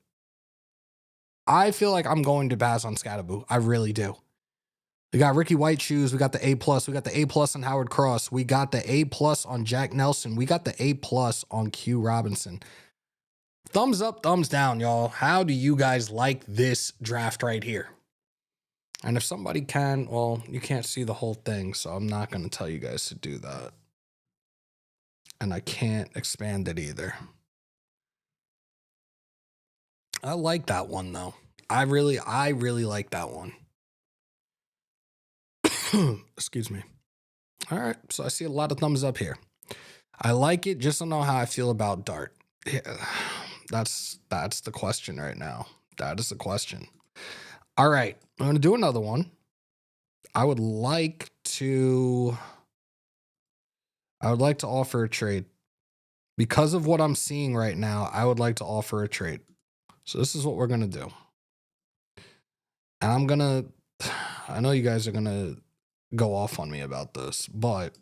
I feel like I'm going to pass on Scottaboo. I really do. We got Ricky White Shoes. We got the A+. We got the A+ on Howard Cross. We got the A+ on Jack Nelson. We got the A+ on Q Robinson. Thumbs up, thumbs down, y'all. How do you guys like this draft right here? And if somebody can, well, you can't see the whole thing, so I'm not going to tell you guys to do that. And I can't expand it either. I like that one, though. I really like that one. Excuse me. All right, so I see a lot of thumbs up here. I like it, just don't know how I feel about Dart. Yeah, that's the question right now. That is the question. All right, I'm going to do another one. I would like to offer a trade. Because of what I'm seeing right now, I would like to offer a trade. So this is what we're going to do. And I know you guys are going to go off on me about this, but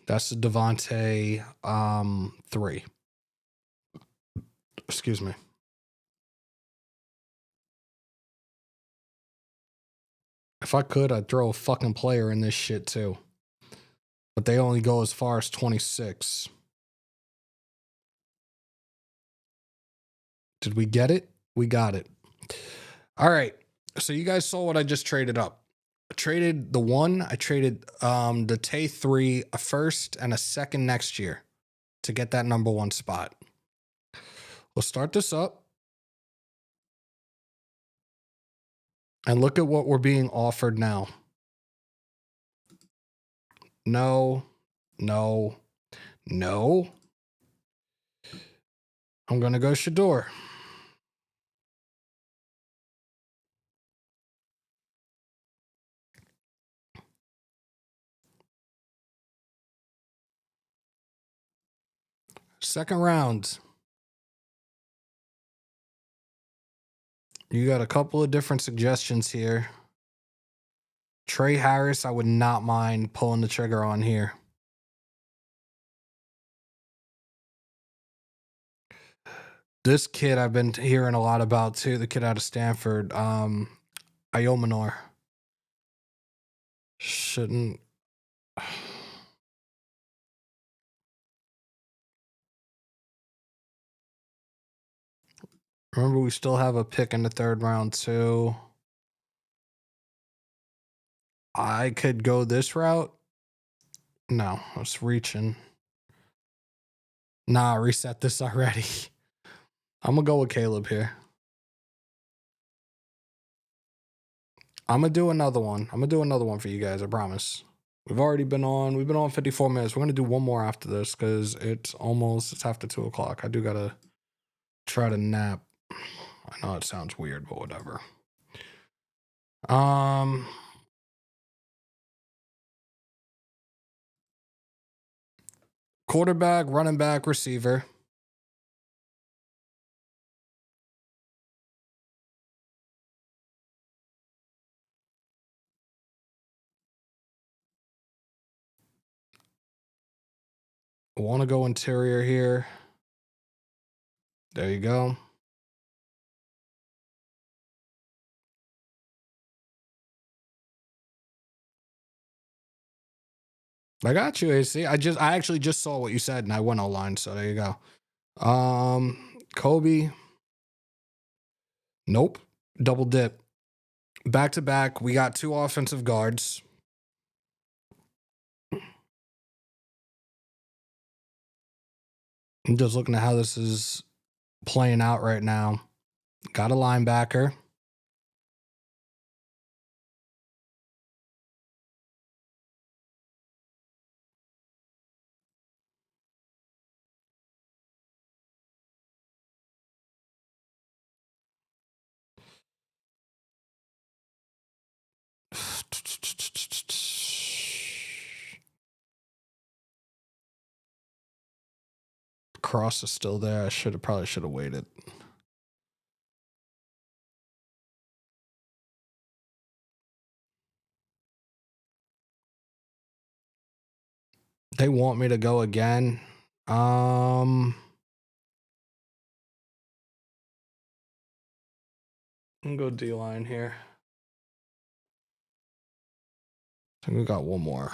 that's the Devontae 3. Excuse me. If I could, I'd throw a fucking player in this shit too. But they only go as far as 26. Did we get it? We got it. All right. So you guys saw what I just traded up. I traded the 1. I traded the Tay 3, a first and a second next year to get that number 1 spot. We'll start this up. And look at what we're being offered now. No, no, no. I'm going to go Shador. Second round. You got a couple of different suggestions here. Trey Harris, I would not mind pulling the trigger on here. This kid I've been hearing a lot about too, the kid out of Stanford, Iomanor. Shouldn't. Remember, we still have a pick in the 3rd round too. I could go this route. No, I was reaching. Nah, reset this already. I'm going to go with Caleb here. I'm going to do another one. I'm going to do another one for you guys, I promise. We've been on 54 minutes. We're going to do one more after this because it's after 2 o'clock. I do got to try to nap. I know it sounds weird, but whatever. Quarterback, running back, receiver. I want to go interior here. There you go. I got you, AC. I actually just saw what you said and I went online, so there you go. Kobe. Nope. Double dip. Back to back, we got 2 offensive guards. I'm just looking at how this is playing out right now. Got a linebacker. Cross is still there. I probably should have waited. They want me to go again. I'm gonna go D-line here. I think we got one more.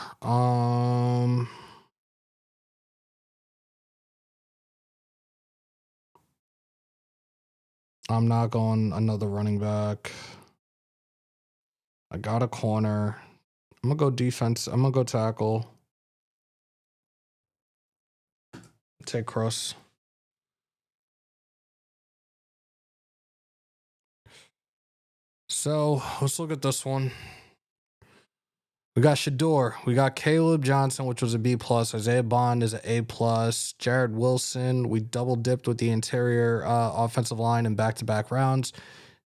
I'm not going another running back. I got a corner. I'm gonna go defense. I'm gonna go tackle. Take cross. So let's look at this one. We got Shador. We got Caleb Johnson, which was a B plus. Isaiah Bond is an A plus. Jared Wilson. We double dipped with the interior offensive line in back-to-back rounds.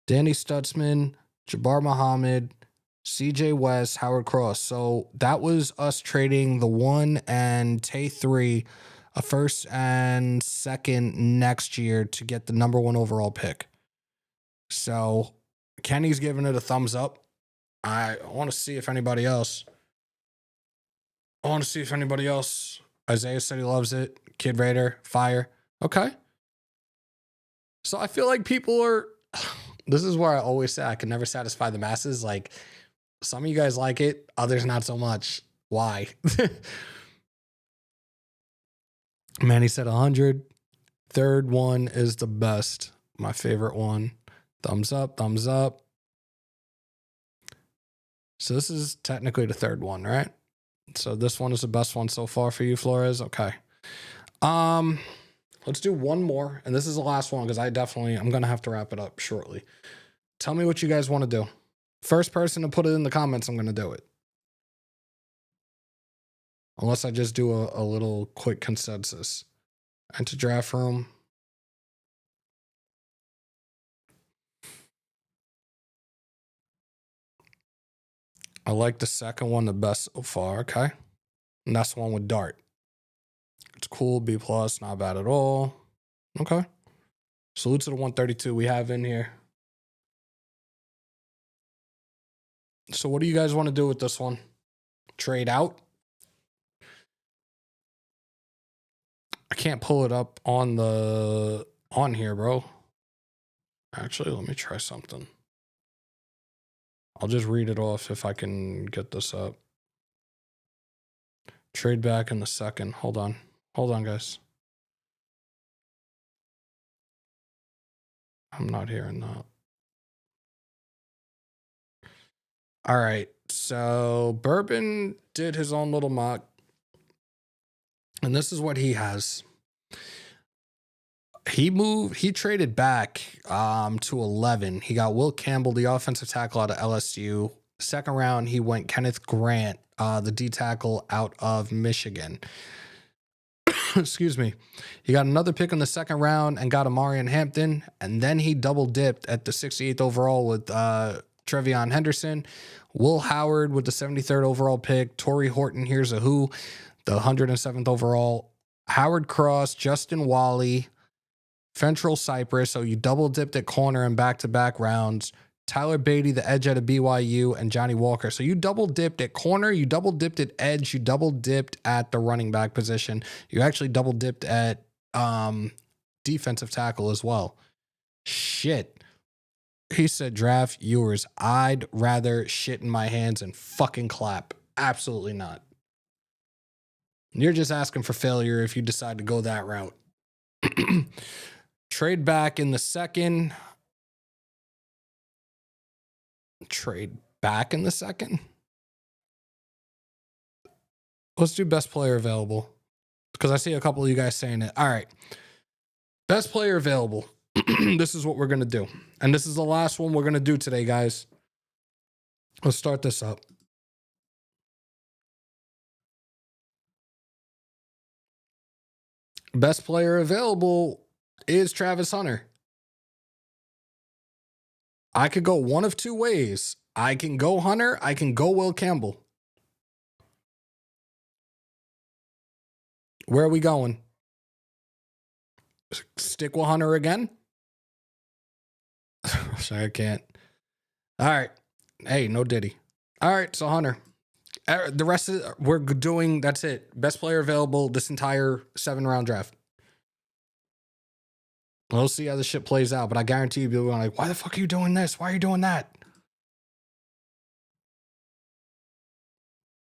Danny Stutzman, Jabbar Muhammad, CJ West, Howard Cross. So that was us trading the 1 and Tay 3, a first and second next year to get the number 1 overall pick. So Kenny's giving it a thumbs up. I want to see if anybody else. Isaiah said he loves it. Kid Raider, fire. Okay. So I feel like people are. This is where I always say I can never satisfy the masses. Like, some of you guys like it, others not so much. Why? Manny said 100. Third one is the best. My favorite one. Thumbs up, thumbs up. So this is technically the third one, right? So this one is the best one so far for you, Flores. Okay. Let's do one more, and this is the last one because I'm gonna have to wrap it up shortly. Tell me what you guys want to do. First person to put it in the comments, I'm gonna do it. Unless I just do a little quick consensus. Enter draft room. I like the second one the best so far. Okay. And that's the one with Dart. It's cool. B+, not bad at all. Okay. Salute to the 132 we have in here. So what do you guys want to do with this one? Trade out? I can't pull it up on here, bro. Actually, let me try something. I'll just read it off if I can get this up. Trade back in the second. Hold on, guys. I'm not hearing that. All right. So Bourbon did his own little mock. And this is what he has. He traded back to 11. He got Will Campbell, the offensive tackle out of LSU. Second round, he went Kenneth Grant, the D tackle out of Michigan. Excuse me. He got another pick in the second round and got Amarian Hampton. And then he double dipped at the 68th overall with Trevion Henderson. Will Howard with the 73rd overall pick. Torrey Horton, here's a who, the 107th overall. Howard Cross, Justin Wally, Fentrell Cypress. So you double dipped at corner in back-to-back rounds. Tyler Beatty, the edge out of BYU, and Johnny Walker. So you double dipped at corner, you double dipped at edge, you double dipped at the running back position. You actually double dipped at defensive tackle as well. Shit. He said, draft yours. I'd rather shit in my hands and fucking clap. Absolutely not. You're just asking for failure if you decide to go that route. Trade back in the second. Trade back in the second. Let's do best player available because I see a couple of you guys saying it. All right. Best player available. This is what we're going to do. And this is the last one we're going to do today, guys. Let's start this up. Best player available is Travis Hunter. I could go one of two ways. I can go Hunter. I can go Will Campbell. Where are we going? Stick with Hunter again? Sorry, I can't. All right. Hey, no Diddy. All right, so Hunter. The rest of we're doing, that's it. Best player available this entire 7-round draft. We'll see how this shit plays out, but I guarantee you people are like, why the fuck are you doing this? Why are you doing that?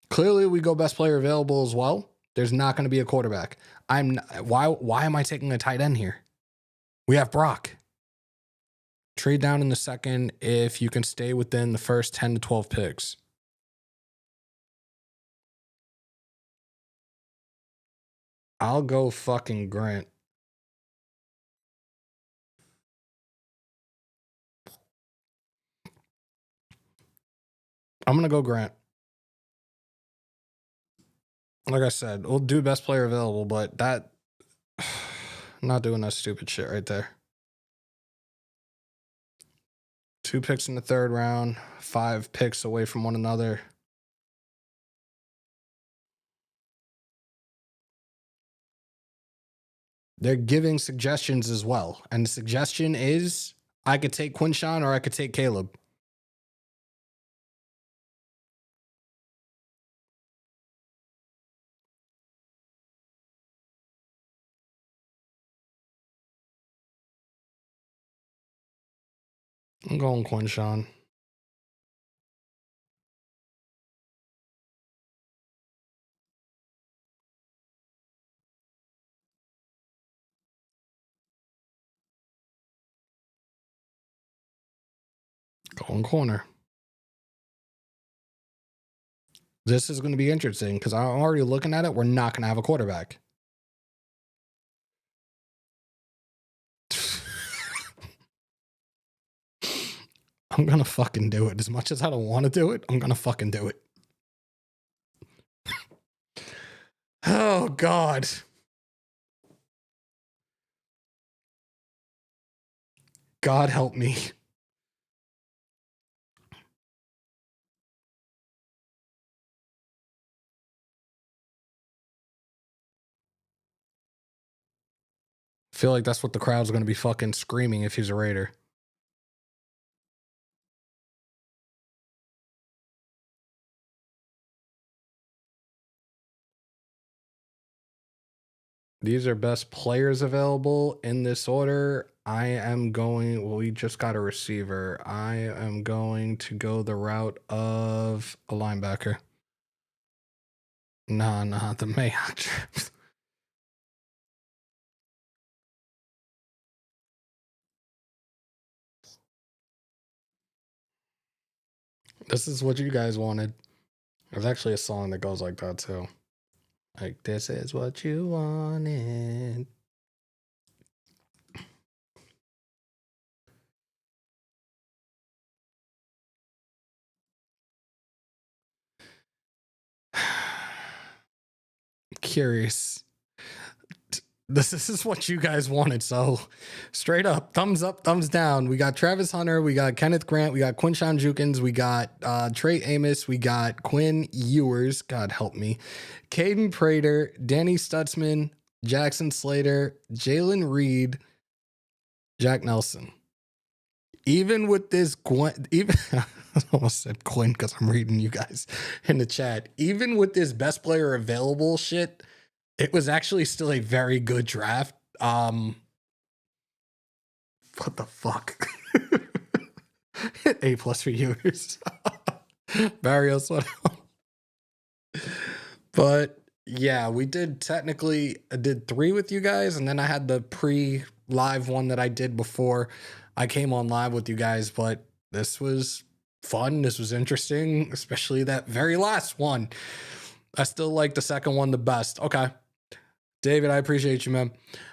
Clearly, we go best player available as well. There's not going to be a quarterback. Why am I taking a tight end here? We have Brock. Trade down in the second if you can stay within the first 10 to 12 picks. I'll go fucking Grant. I'm going to go Grant. Like I said, we'll do best player available, but that, I'm not doing that stupid shit right there. 2 picks in the third round, 5 picks away from one another. They're giving suggestions as well. And the suggestion is I could take Quinshawn or I could take Caleb. I'm going Quinshawn. Going corner. This is going to be interesting because I'm already looking at it. We're not going to have a quarterback. I'm going to fucking do it. As much as I don't want to do it, I'm going to fucking do it. Oh, God. God help me. I feel like that's what the crowd's going to be fucking screaming if he's a Raider. These are best players available in this order. I am going, well, we just got a receiver. I am going to go the route of a linebacker. Nah, the Mayo. This is what you guys wanted. There's actually a song that goes like that too. Like, this is what you wanted. Curious. This is what you guys wanted. So straight up, thumbs down. We got Travis Hunter, we got Kenneth Grant, we got Quinshawn Jukins, we got Trey Amos, we got Quinn Ewers, God help me, Caden Prater, Danny Stutzman, Jackson Slater, Jalen Reed, Jack Nelson. Even with this I almost said Quinn because I'm reading you guys in the chat. Even with this best player available shit, it was actually still a very good draft. What the fuck? A+ for viewers. Barrios, what else? But yeah, we did 3 with you guys, and then I had the pre-live one that I did before I came on live with you guys. But this was fun. This was interesting, especially that very last one. I still like the second one the best. Okay. David, I appreciate you, man.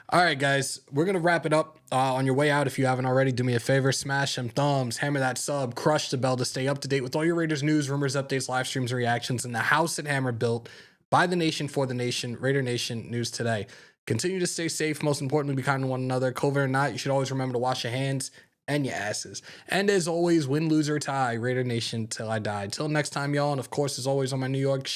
All right, guys, we're going to wrap it up. On your way out, if you haven't already, do me a favor, smash some thumbs, hammer that sub, crush the bell to stay up to date with all your Raiders news, rumors, updates, live streams, and reactions in the house that Hammer built by the nation, for the nation, Raider Nation News Today. Continue to stay safe. Most importantly, be kind to one another. COVID or not, you should always remember to wash your hands and your asses. And as always, win, lose, or tie, Raider Nation till I die. Till next time, y'all. And of course, as always, on my New York,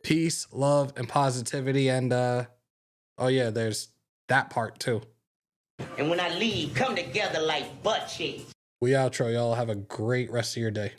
peace, love, and positivity. And oh yeah, there's that part too. And when I leave, come together like butt cheeks. We outro, y'all. Have a great rest of your day.